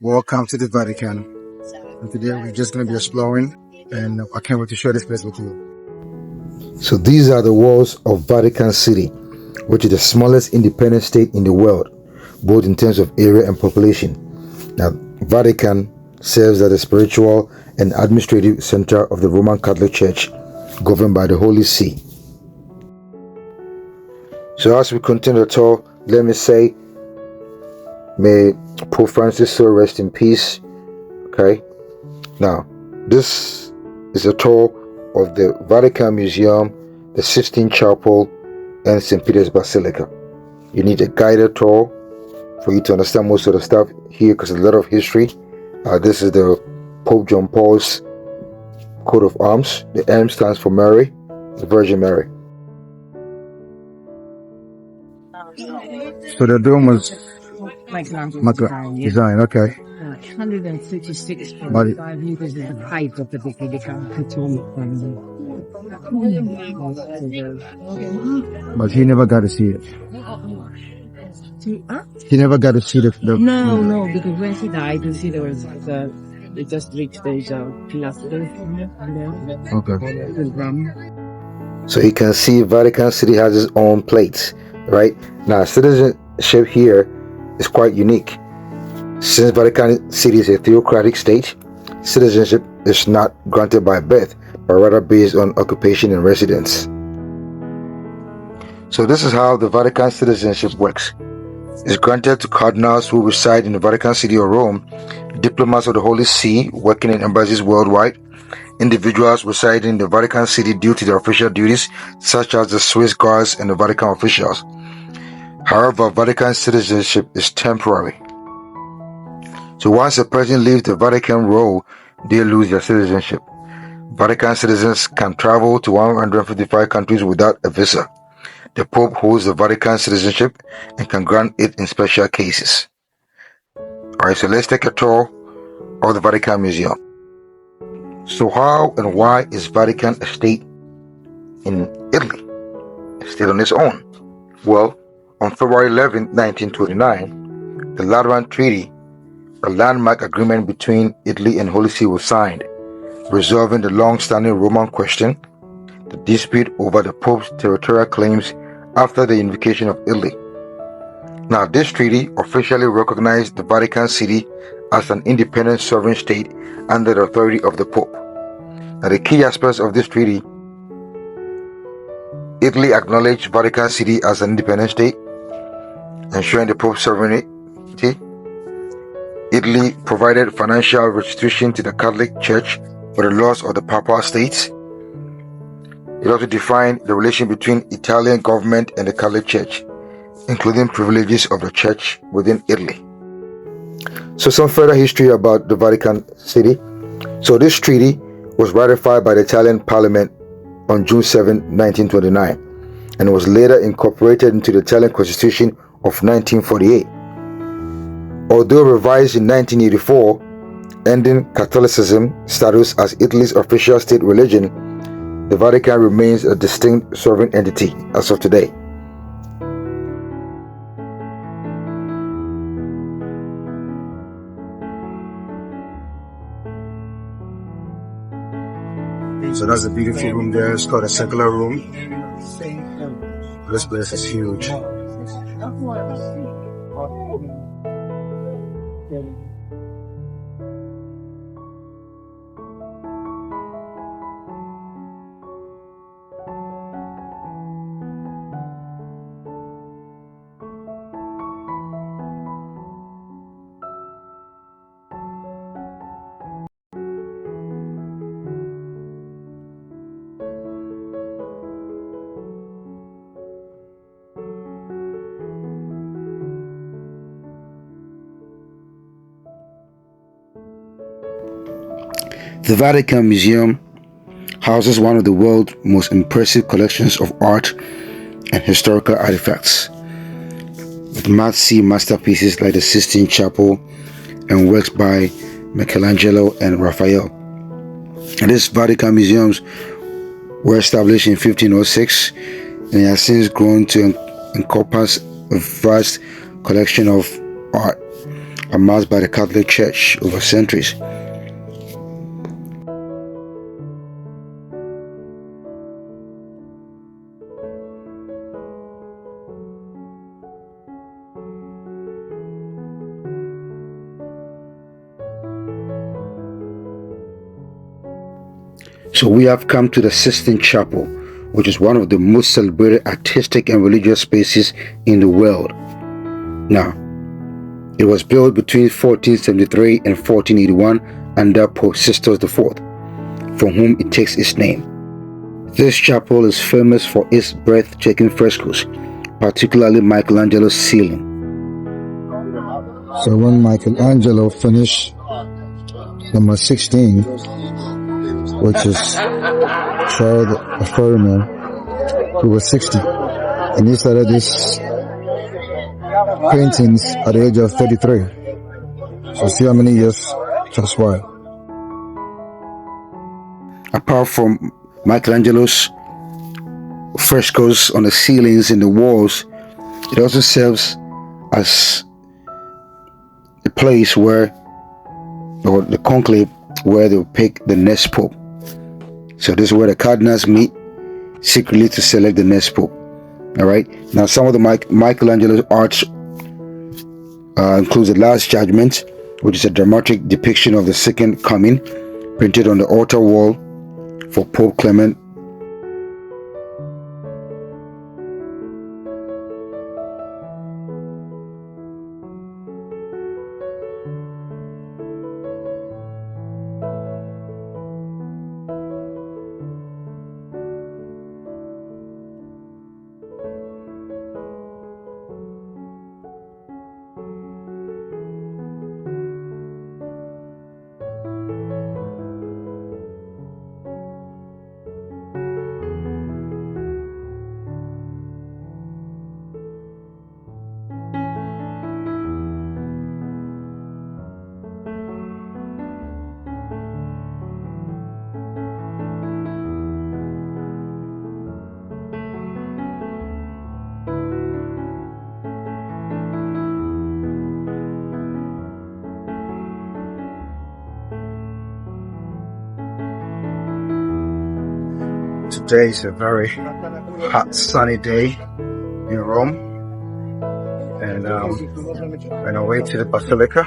Welcome to the Vatican. And today we're just going to be exploring, and I can't wait to share this place with you. So these are the walls of Vatican City, which is the smallest independent state in the world, both in terms of area and population. Now, Vatican serves as the spiritual and administrative center of the Roman Catholic Church, governed by the Holy See. So as we continue the tour, let me say, may Pope Francis so rest in peace. Okay. Now, this is a tour of the Vatican Museum, the Sistine Chapel, and St. Peters Basilica. You need a guided tour for you to understand most of the stuff here, because there's a lot of history. This is the Pope John Paul's coat of arms. The M stands for Mary, the Virgin Mary. So the dome was Michelangelos design, okay. 166.5 meters is the height of the Basilica. But he never got to see it. He never got to see the No, because when he died, you see there was they just reached the pilaster. Okay. So you can see Vatican City has its own plates, right? Now, citizenship here is quite unique. Since Vatican City is a theocratic state, citizenship is not granted by birth, but rather based on occupation and residence. So this is how the Vatican citizenship works. It's granted to cardinals who reside in the Vatican City or Rome, diplomats of the Holy See working in embassies worldwide, individuals residing in the Vatican City due to their official duties, such as the Swiss guards and the Vatican officials. However, Vatican citizenship is temporary. So once a person leaves the Vatican role, they lose their citizenship. Vatican citizens can travel to 155 countries without a visa. The Pope holds the Vatican citizenship and can grant it in special cases. Alright, so let's take a tour of the Vatican Museum. So how and why is Vatican a state in Italy? A state on its own? Well, on February 11, 1929, the Lateran Treaty, a landmark agreement between Italy and Holy See, was signed, resolving the long-standing Roman question, the dispute over the Pope's territorial claims after the unification of Italy. Now, this treaty officially recognized the Vatican City as an independent sovereign state under the authority of the Pope. Now, the key aspects of this treaty: Italy acknowledged Vatican City as an independent state, ensuring the Pope's sovereignty. Italy provided financial restitution to the Catholic Church for the loss of the Papal States. It also defined the relation between Italian government and the Catholic Church, including privileges of the Church within Italy. So some further history about the Vatican City. So this treaty was ratified by the Italian Parliament on June 7, 1929, and was later incorporated into the Italian Constitution of 1948. Although revised in 1984, ending Catholicism status as Italy's official state religion, the Vatican remains a distinct sovereign entity as of today. So that's a beautiful room there. It's called a circular room. This place is huge. The Vatican Museum houses one of the world's most impressive collections of art and historical artifacts, with must-see masterpieces like the Sistine Chapel and works by Michelangelo and Raphael. And these Vatican Museums were established in 1506 and have since grown to encompass a vast collection of art, amassed by the Catholic Church over centuries. So we have come to the Sistine Chapel, which is one of the most celebrated artistic and religious spaces in the world. Now, it was built between 1473 and 1481 under Pope Sixtus IV, from whom it takes its name. This chapel is famous for its breathtaking frescoes, particularly Michelangelos Ceiling. So when Michelangelo finished number 16, which is Child of Firmament, who was 60, and he started these paintings at the age of 33. So see how many years just why. Apart from Michelangelo's frescoes on the ceilings and the walls, it also serves as a place where, or the conclave, where they will pick the next pope. So this is where the cardinals meet secretly to select the next pope. All right. Now, some of the Michelangelo's arts includes the Last Judgment, which is a dramatic depiction of the Second Coming, printed on the altar wall for Pope Clement. Today is a very hot, sunny day in Rome, and on our way to the Basilica.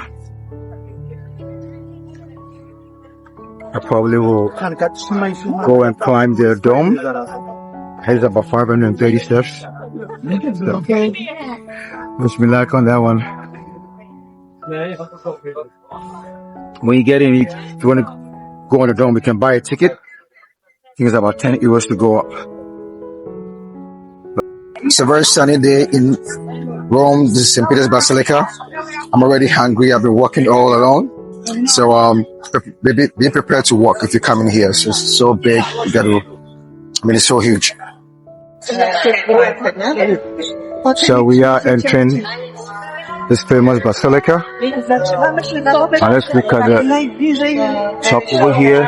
I probably will go and climb the dome. It's about 530 steps. So, wish me luck on that one. When you get in, if you want to go on the dome, you can buy a ticket. I think it's about 10 euros to go up. It's a very sunny day in Rome. This is St. Peters Basilica. I'm already hungry. I've been walking all along. So be prepared to walk if you're coming here. It's just so big. You gotta, it's so huge. So we are entering this famous basilica. And let's look at the top over here.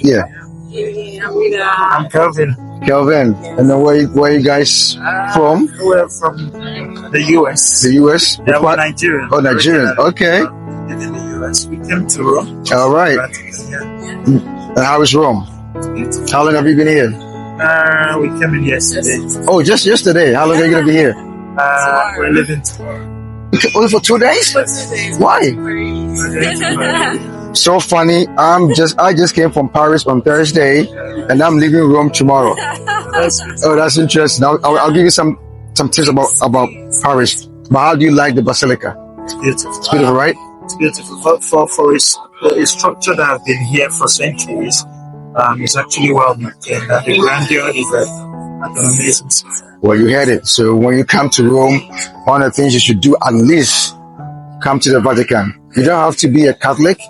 Yeah. I'm Kelvin. Kelvin. And then where you guys from? We're from the US. The US? Yeah, we're Nigerian. Oh, Nigerian. Okay. In the US. We came to Rome. All right. And how is Rome? How long have you been here? We came in yesterday. Oh, just yesterday. How long are you going to be here? We're living tomorrow. Only for 2 days? Why? So funny. I just came from Paris on Thursday, and I'm leaving Rome tomorrow. Oh, that's interesting. I'll give you some tips about Paris. But how do you like the basilica? It's beautiful. It's beautiful, right? It's beautiful. For its a structure that has been here for centuries. It's actually well maintained, and the grandeur is an amazing sight. Well, you heard it. So when you come to Rome, one of the things you should do at least come to the Vatican. You don't have to be a Catholic.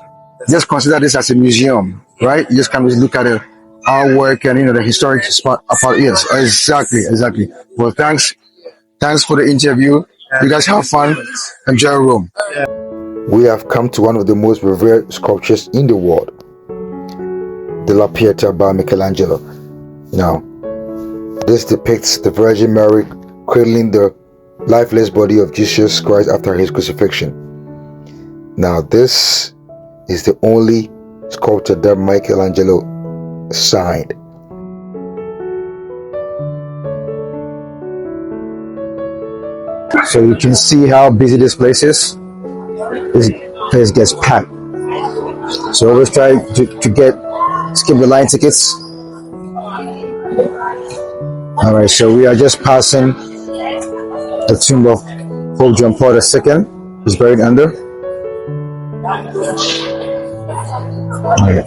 Just consider this as a museum, right? You just come and look at the artwork and the historic spot about. Yes, exactly. Well, thanks for the interview. You guys have fun. Enjoy Rome. We have come to one of the most revered sculptures in the world, the La Pieta by Michelangelo. Now, this depicts the Virgin Mary cradling the lifeless body of Jesus Christ after his crucifixion. Now, this is the only sculpture that Michelangelo signed. So you can see how busy this place is. This place gets packed. So always try to skip the line tickets. All right, so we are just passing the tomb of Pope John Paul II. He's buried under. All right.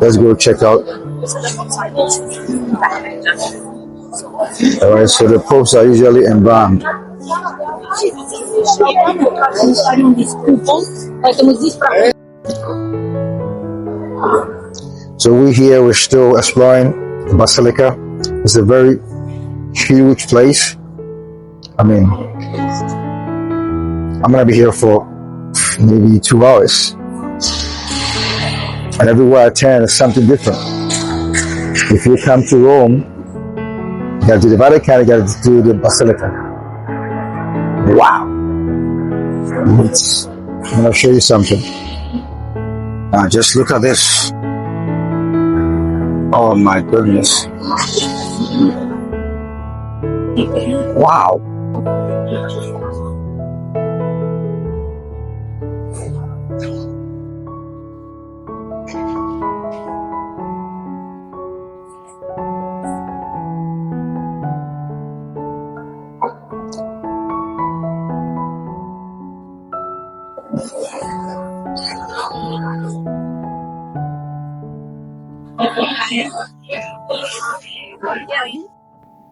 Let's go check out. All right, so the popes are usually embalmed. So we're still exploring the Basilica. It's a very huge place. I mean, I'm gonna be here for maybe 2 hours, and everywhere I turn is something different. If you come to Rome, you gotta do the Vatican, you gotta do the Basilica. Wow! I'm gonna show you something. Now just look at this. Oh my goodness. Wow.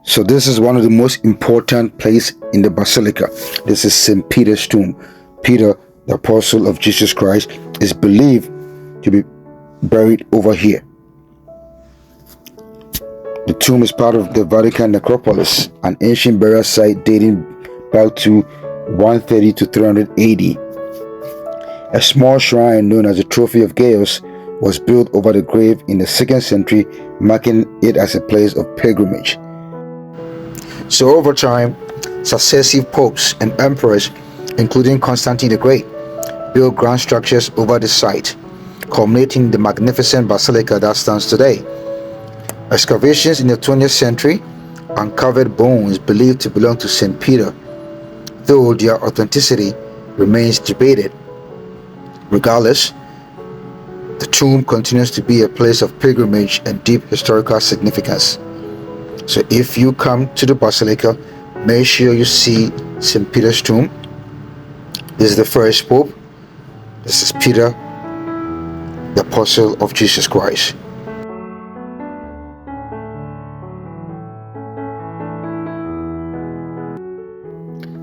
So this is one of the most important places in the Basilica. This is St. Peter's tomb. Peter, the apostle of Jesus Christ, is believed to be buried over here. The tomb is part of the Vatican necropolis, an ancient burial site dating back to 130 to 300 AD. A small shrine known as the Trophy of Gaius was built over the grave in the 2nd century, marking it as a place of pilgrimage. So over time, successive popes and emperors, including Constantine the Great, built grand structures over the site, culminating the magnificent basilica that stands today. Excavations in the 20th century uncovered bones believed to belong to St. Peter, though their authenticity remains debated. Regardless, the tomb continues to be a place of pilgrimage and deep historical significance. So if you come to the Basilica, make sure you see St. Peter's tomb. This is the first pope. This is Peter, the apostle of Jesus Christ.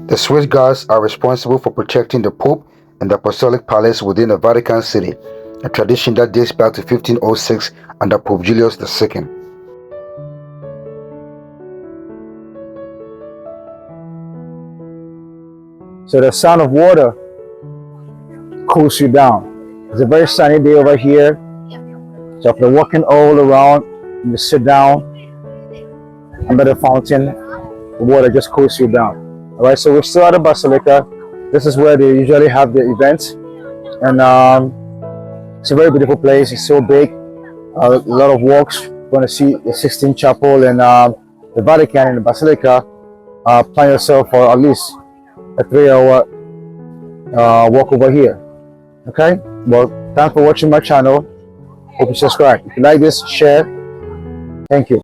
The Swiss guards are responsible for protecting the Pope and the Apostolic Palace within the Vatican City, a tradition that dates back to 1506 under Pope Julius II. So the sound of water cools you down. It's a very sunny day over here. So after walking all around, you sit down under the fountain, the water just cools you down. All right, so we're still at the Basilica. This is where they usually have the events, and it's a very beautiful place. It's so big, a lot of walks. You're going to see the Sistine Chapel and the Vatican and the Basilica. Plan yourself for at least a 3-hour walk over here. Okay, well, thanks for watching my channel. Hope you subscribe. If you like this, share. Thank you.